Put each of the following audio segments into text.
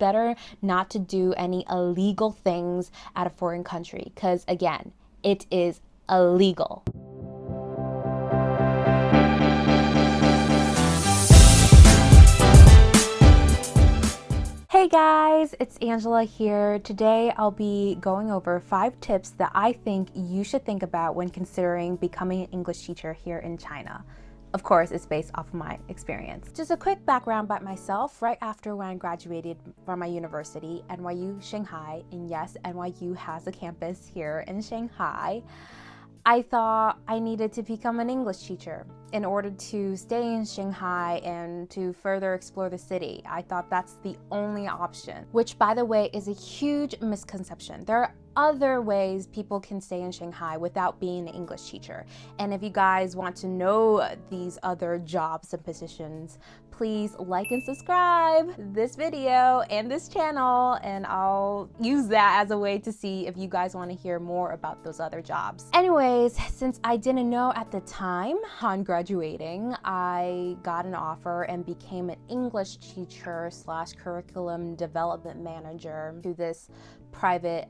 better not to do any illegal things at a foreign country, because again, it is illegal. Hey guys, it's Angela here. Today I'll be going over 5 tips that I think you should think about when considering becoming an English teacher here in China. Of course, it's based off of my experience. Just a quick background about myself. Right after when I graduated from my university, NYU Shanghai, and yes, NYU has a campus here in Shanghai, I thought I needed to become an English teacher in order to stay in Shanghai and to further explore the city. I thought that's the only option, which by the way is a huge misconception. There are other ways people can stay in Shanghai without being an English teacher. And if you guys want to know these other jobs and positions, please like and subscribe this video and this channel, and I'll use that as a way to see if you guys want to hear more about those other jobs. Anyways, since I didn't know at the time on graduating, I got an offer and became an English teacher / curriculum development manager to this private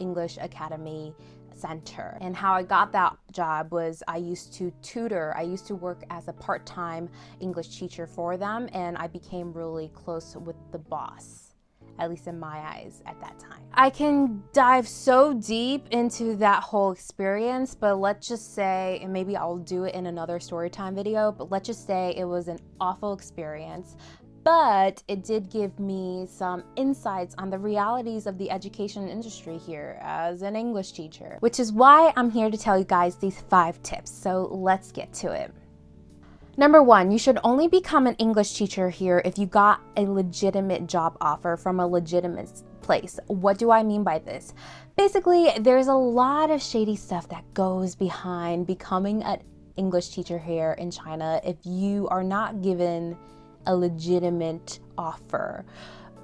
English Academy center. And how I got that job was I used to tutor. I used to work as a part-time English teacher for them, and I became really close with the boss, at least in my eyes at that time. I can dive so deep into that whole experience, but let's just say, and maybe I'll do it in another storytime video, but let's just say it was an awful experience. But it did give me some insights on the realities of the education industry here as an English teacher, which is why I'm here to tell you guys these 5 tips. So let's get to it. Number 1, you should only become an English teacher here if you got a legitimate job offer from a legitimate place. What do I mean by this? Basically, there's a lot of shady stuff that goes behind becoming an English teacher here in China if you are not given a legitimate offer,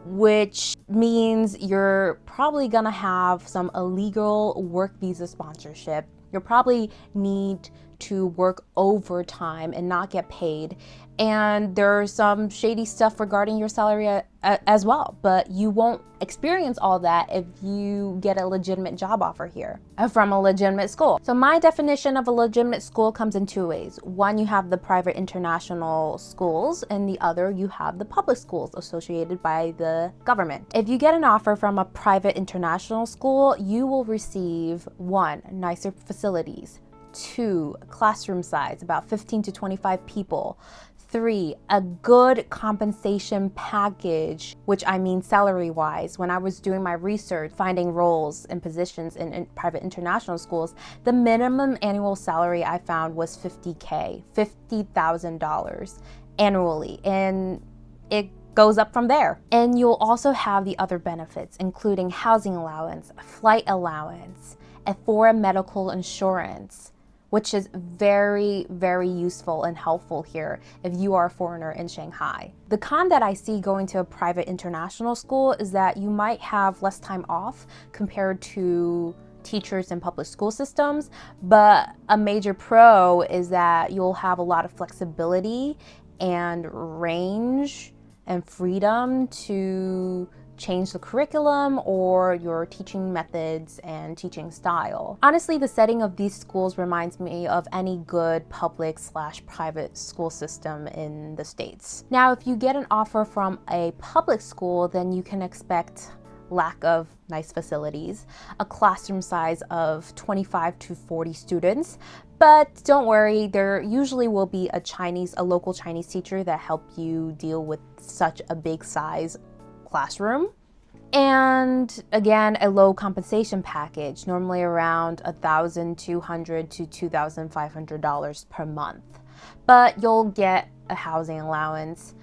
which means you're probably gonna have some illegal work visa sponsorship. You'll probably need to work overtime and not get paid. And there's some shady stuff regarding your salary as well, but you won't experience all that if you get a legitimate job offer here from a legitimate school. So my definition of a legitimate school comes in 2 ways. One, you have the private international schools, and the other, you have the public schools associated by the government. If you get an offer from a private international school, you will receive 1, nicer facilities, 2, classroom size, about 15 to 25 people, 3, a good compensation package, which I mean salary-wise. When I was doing my research, finding roles and positions in private international schools, the minimum annual salary I found was $50,000 annually, and it goes up from there. And you'll also have the other benefits, including housing allowance, flight allowance, a foreign medical insurance, which is very, very useful and helpful here if you are a foreigner in Shanghai. The con that I see going to a private international school is that you might have less time off compared to teachers in public school systems, but a major pro is that you'll have a lot of flexibility and range and freedom to change the curriculum or your teaching methods and teaching style. Honestly, the setting of these schools reminds me of any good public / private school system in the States. Now, if you get an offer from a public school, then you can expect lack of nice facilities, a classroom size of 25 to 40 students, but don't worry, there usually will be a local Chinese teacher that help you deal with such a big size classroom. And again, a low compensation package, normally around $1,200 to $2,500 per month. But you'll get a housing allowance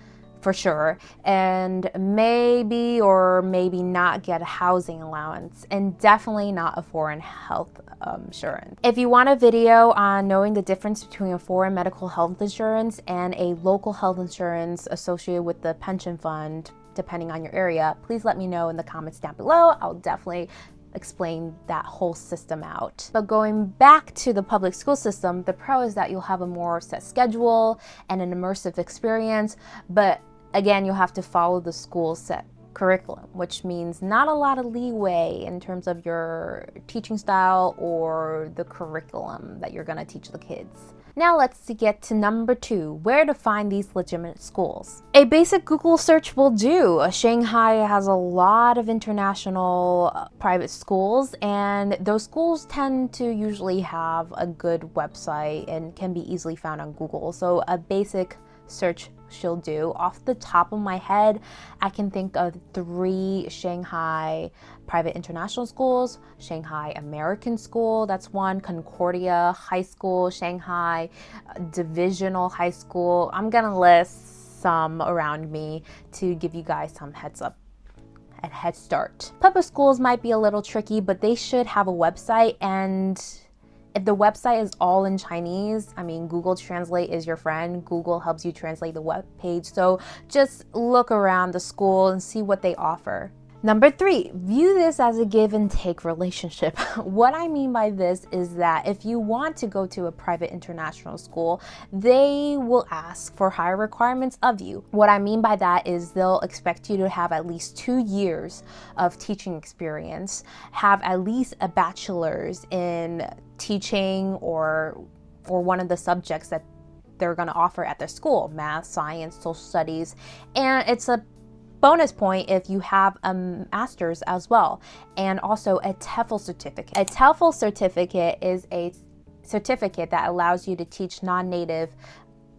for sure, and maybe or maybe not get a housing allowance, and definitely not a foreign health insurance. If you want a video on knowing the difference between a foreign medical health insurance and a local health insurance associated with the pension fund, depending on your area, please let me know in the comments down below. I'll definitely explain that whole system out. But going back to the public school system, the pro is that you'll have a more set schedule and an immersive experience, but again, you'll have to follow the school set curriculum, which means not a lot of leeway in terms of your teaching style or the curriculum that you're going to teach the kids. Now let's get to number 2, where to find these legitimate schools. A basic Google search will do. Shanghai has a lot of international private schools, and those schools tend to usually have a good website and can be easily found on Google. So a basic search she'll do. Off the top of my head, I can think of 3 Shanghai private international schools. Shanghai American School, that's one. Concordia High School, Shanghai Divisional High School. I'm gonna list some around me to give you guys some heads up and head start. Public schools might be a little tricky, but they should have a website, and if the website is all in Chinese, I mean, Google Translate is your friend. Google helps you translate the web page. So just look around the school and see what they offer. Number 3, view this as a give and take relationship. What I mean by this is that if you want to go to a private international school, they will ask for higher requirements of you. What I mean by that is they'll expect you to have at least 2 years of teaching experience, have at least a bachelor's in teaching or one of the subjects that they're going to offer at their school, math, science, social studies, and it's a bonus point if you have a master's as well, and also a TEFL certificate. A TEFL certificate is a certificate that allows you to teach non-native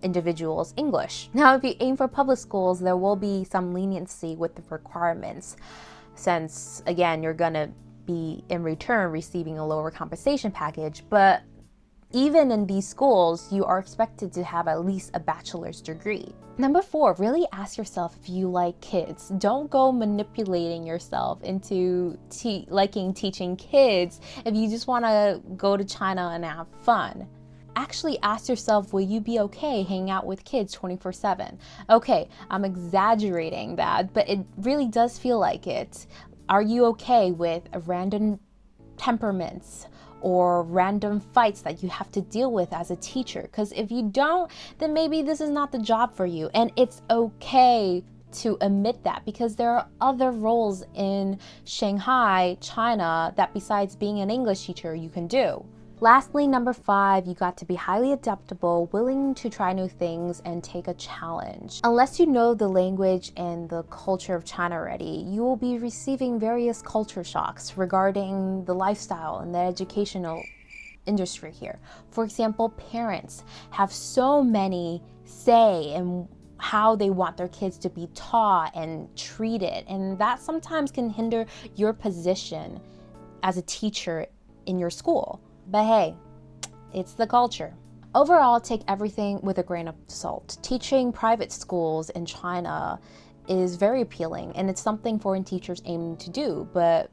individuals English. Now, if you aim for public schools, there will be some leniency with the requirements, since again, you're gonna be in return receiving a lower compensation package, but even in these schools, you are expected to have at least a bachelor's degree. Number 4, really ask yourself if you like kids. Don't go manipulating yourself into liking teaching kids if you just want to go to China and have fun. Actually ask yourself, will you be okay hanging out with kids 24/7? Okay, I'm exaggerating that, but it really does feel like it. Are you okay with random temperaments or random fights that you have to deal with as a teacher? Because if you don't, then maybe this is not the job for you. And it's okay to admit that, because there are other roles in Shanghai, China, that besides being an English teacher, you can do. Lastly, number 5, you got to be highly adaptable, willing to try new things and take a challenge. Unless you know the language and the culture of China already, you will be receiving various culture shocks regarding the lifestyle and the educational industry here. For example, parents have so many say in how they want their kids to be taught and treated, and that sometimes can hinder your position as a teacher in your school. But hey, it's the culture. Overall, take everything with a grain of salt. Teaching private schools in China is very appealing, and it's something foreign teachers aim to do, but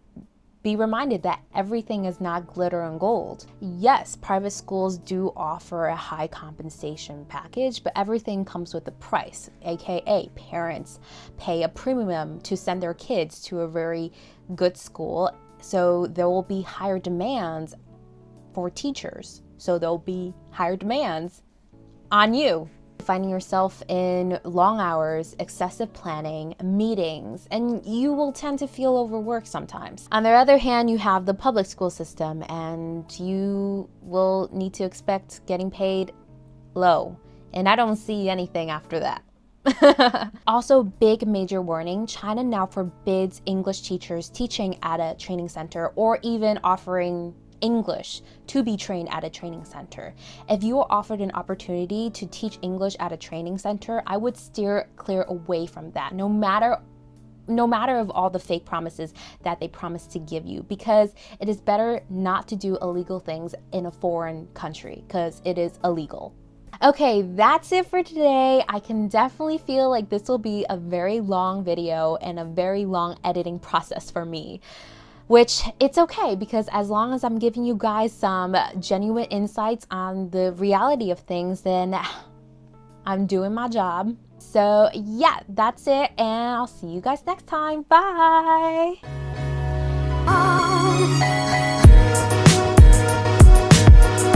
be reminded that everything is not glitter and gold. Yes, private schools do offer a high compensation package, but everything comes with a price, aka parents pay a premium to send their kids to a very good school, so there will be higher demands for teachers. So there'll be higher demands on you. Finding yourself in long hours, excessive planning, meetings, and you will tend to feel overworked sometimes. On the other hand, you have the public school system, and you will need to expect getting paid low. And I don't see anything after that. Also, big major warning, China now forbids English teachers teaching at a training center or even offering English to be trained at a training center. If you are offered an opportunity to teach English at a training center, I would steer clear away from that, no matter of all the fake promises that they promise to give you, because it is better not to do illegal things in a foreign country, because it is illegal. Okay, that's it for today. I can definitely feel like this will be a very long video and a very long editing process for me. Which it's okay, because as long as I'm giving you guys some genuine insights on the reality of things, then I'm doing my job. So yeah, that's it, and I'll see you guys next time. Bye!